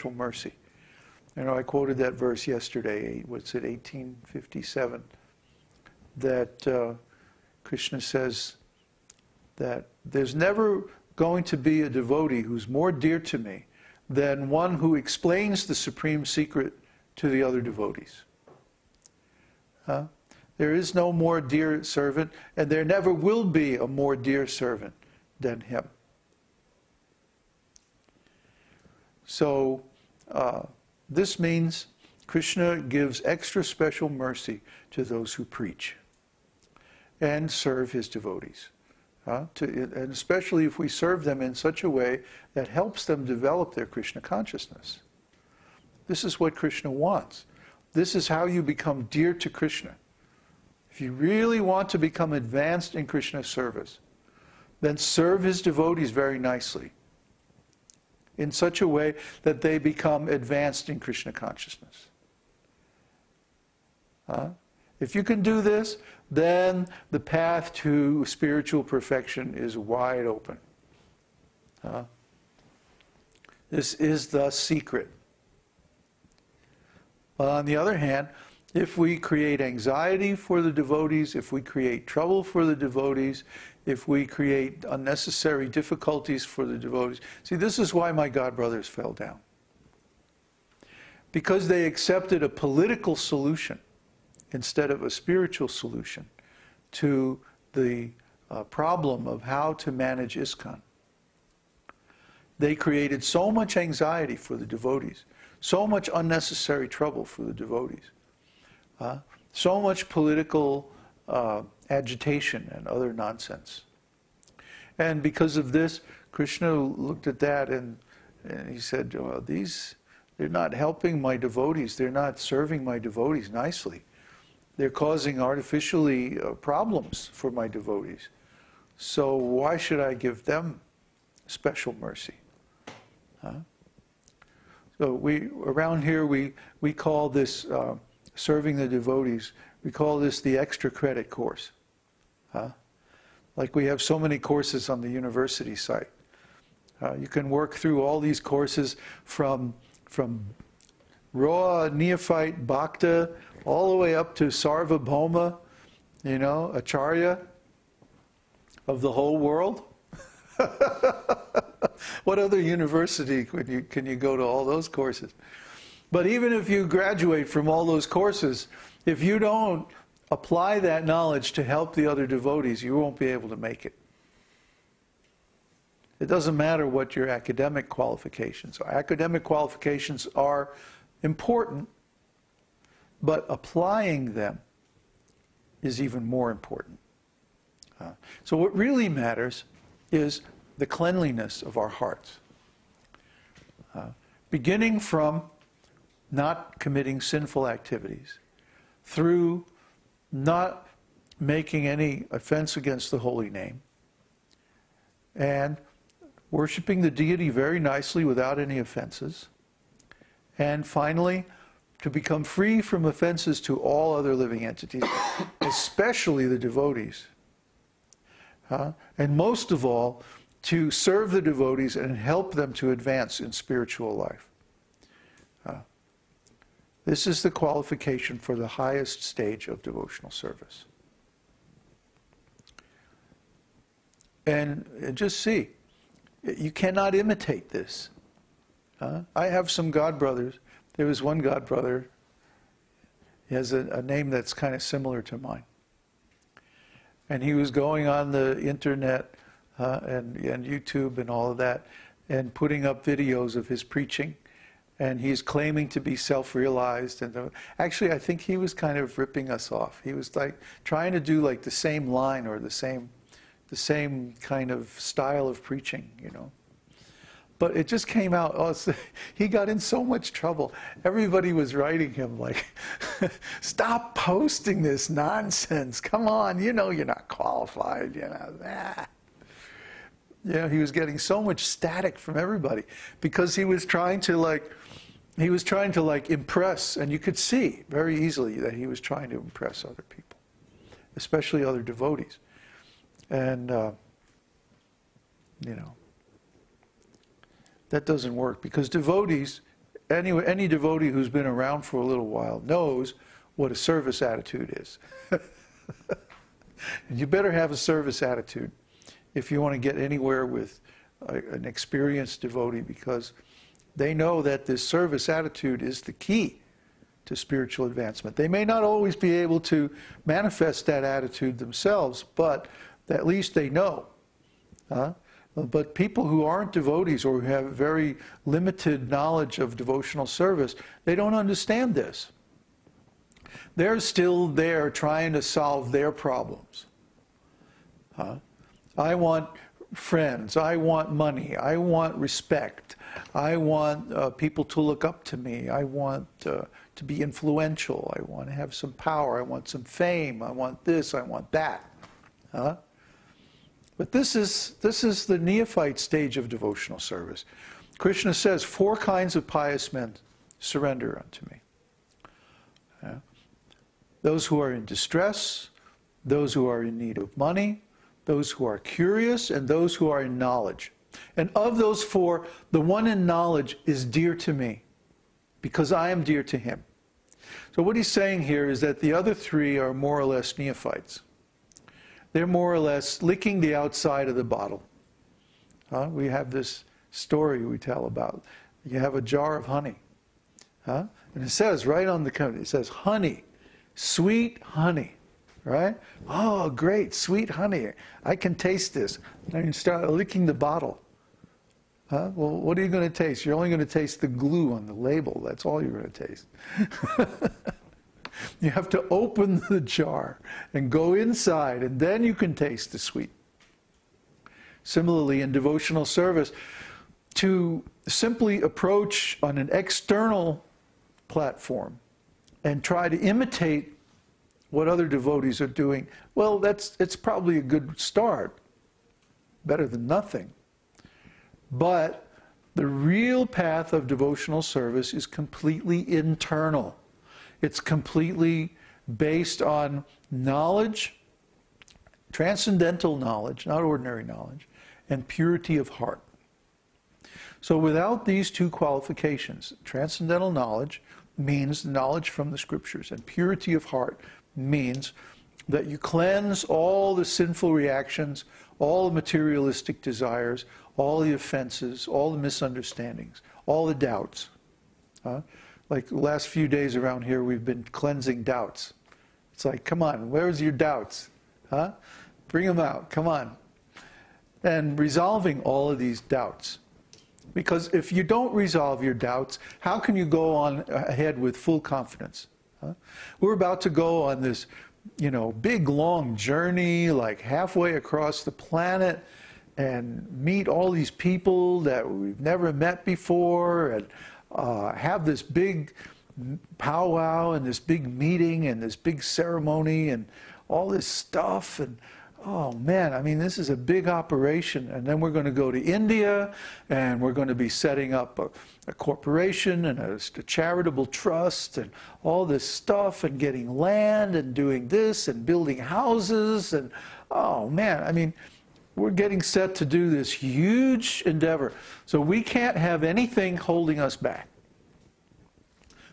special mercy. You know, I quoted that verse yesterday, what's it, 1857, that Krishna says that there's never going to be a devotee who's more dear to me than one who explains the supreme secret to the other devotees. There is no more dear servant, and there never will be a more dear servant than him. So this means Krishna gives extra special mercy to those who preach and serve his devotees. And especially if we serve them in such a way that helps them develop their Krishna consciousness. This is what Krishna wants. This is how you become dear to Krishna. If you really want to become advanced in Krishna's service, then serve his devotees very nicely, in such a way that they become advanced in Krishna consciousness. If you can do this, then the path to spiritual perfection is wide open. This is the secret. But on the other hand, if we create anxiety for the devotees, if we create trouble for the devotees, if we create unnecessary difficulties for the devotees. See, this is why my godbrothers fell down. Because they accepted a political solution instead of a spiritual solution to the problem of how to manage ISKCON. They created so much anxiety for the devotees, so much unnecessary trouble for the devotees, so much political agitation and other nonsense. And because of this, Krishna looked at that and he said, well, they're not helping my devotees, they're not serving my devotees nicely. They're causing artificially problems for my devotees. So why should I give them special mercy? So around here we call this serving the devotees, we call this the extra credit course. Like we have so many courses on the university site. You can work through all these courses from raw neophyte bhakta all the way up to sarvabhauma, you know, acharya of the whole world. What other university can you go to all those courses? But even if you graduate from all those courses, if you don't apply that knowledge to help the other devotees, you won't be able to make it. It doesn't matter what your academic qualifications are. Academic qualifications are important, but applying them is even more important. So what really matters is the cleanliness of our hearts. Beginning from not committing sinful activities, through not making any offense against the holy name, and worshiping the deity very nicely without any offenses, and finally, to become free from offenses to all other living entities, especially the devotees. And most of all, to serve the devotees and help them to advance in spiritual life. This is the qualification for the highest stage of devotional service. And just see, you cannot imitate this. I have some godbrothers. There was one godbrother, he has a name that's kind of similar to mine. And he was going on the internet and YouTube and all of that, and putting up videos of his preaching. And he's claiming to be self-realized. And actually, I think he was kind of ripping us off. He was like trying to do like the same line or the same kind of style of preaching, you know. But it just came out, he got in so much trouble. Everybody was writing him like, stop posting this nonsense. Come on, you know you're not qualified, you know. You know, he was getting so much static from everybody because he was trying to impress, and you could see very easily that he was trying to impress other people, especially other devotees. And, you know, that doesn't work because devotees any devotee who's been around for a little while knows what a service attitude is. And you better have a service attitude if you want to get anywhere with an experienced devotee, because they know that this service attitude is the key to spiritual advancement. They may not always be able to manifest that attitude themselves, but at least they know. But people who aren't devotees or who have very limited knowledge of devotional service, they don't understand this. They're still there trying to solve their problems. I want friends, I want money, I want respect, I want people to look up to me, I want to be influential, I want to have some power, I want some fame, I want this, I want that. But this is the neophyte stage of devotional service. Krishna says, 4 kinds of pious men surrender unto me. Those who are in distress, those who are in need of money, those who are curious, and those who are in knowledge. And of those 4, the one in knowledge is dear to me, because I am dear to him. So what he's saying here is that the other 3 are more or less neophytes. They're more or less licking the outside of the bottle. We have this story we tell about. You have a jar of honey. And it says right on the cover, it says honey, sweet honey. Right? Oh, great, sweet honey. I can taste this. And you start licking the bottle. Well, what are you going to taste? You're only going to taste the glue on the label. That's all you're going to taste. You have to open the jar and go inside, and then you can taste the sweet. Similarly, in devotional service, to simply approach on an external platform and try to imitate what other devotees are doing, well, it's probably a good start. Better than nothing. But the real path of devotional service is completely internal. It's completely based on knowledge, transcendental knowledge, not ordinary knowledge, and purity of heart. So without these 2 qualifications, transcendental knowledge means knowledge from the scriptures, and purity of heart means that you cleanse all the sinful reactions, all the materialistic desires, all the offenses, all the misunderstandings, all the doubts. Like the last few days around here, we've been cleansing doubts. It's like, come on, where's your doubts? Bring them out, come on. And resolving all of these doubts. Because if you don't resolve your doubts, how can you go on ahead with full confidence? We're about to go on this, big long journey, like halfway across the planet, and meet all these people that we've never met before, and have this big powwow and this big meeting and this big ceremony and all this stuff. And oh man, I mean, this is a big operation. And then we're going to go to India, and we're going to be setting up a corporation and a charitable trust and all this stuff, and getting land and doing this and building houses. And oh man, I mean, we're getting set to do this huge endeavor. So we can't have anything holding us back.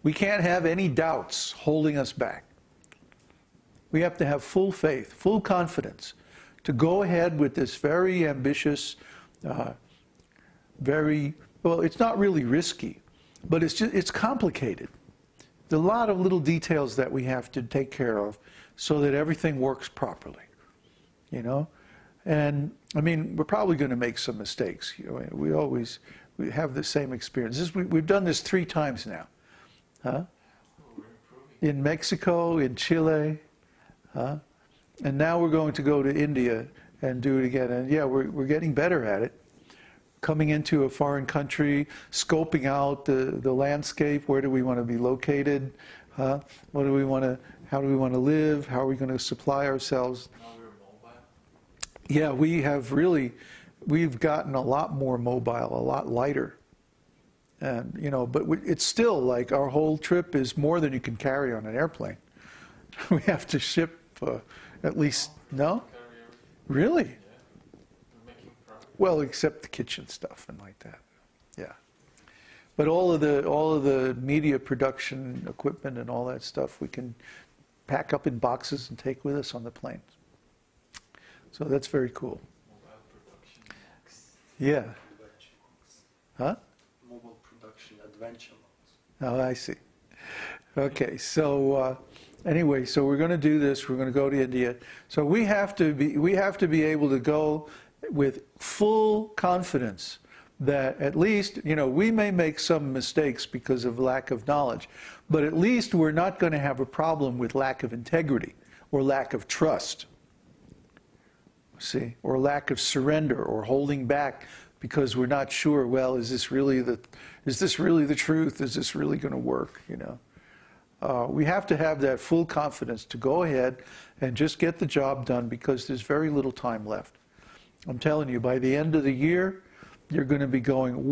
We can't have any doubts holding us back. We have to have full faith, full confidence to go ahead with this very ambitious, well, it's not really risky, but it's complicated. There's a lot of little details that we have to take care of so that everything works properly, And I mean, we're probably going to make some mistakes. We have the same experience. We've done this 3 times now. In Mexico, in Chile, and now we're going to go to India and do it again. And yeah, we're getting better at it. Coming into a foreign country, scoping out the landscape. Where do we want to be located? What do we want to? How do we want to live? How are we going to supply ourselves? Yeah, we've gotten a lot more mobile, a lot lighter. And, but it's still like our whole trip is more than you can carry on an airplane. We have to ship at least, no? Really? Well, except the kitchen stuff and like that. Yeah. But all of the media production equipment and all that stuff we can pack up in boxes and take with us on the planes. So that's very cool. Mobile production box. Yeah. Adventure box. Huh? Mobile production adventure box. Oh, I see. Okay, so anyway, so we're going to do this. We're going to go to India. So we have to be able to go with full confidence that at least, you know, we may make some mistakes because of lack of knowledge, but at least we're not going to have a problem with lack of integrity or lack of trust, see, or lack of surrender or holding back because we're not sure, well, is this really the truth? Is this really going to work, you know? We have to have that full confidence to go ahead and just get the job done because there's very little time left. I'm telling you, by the end of the year, you're going to be going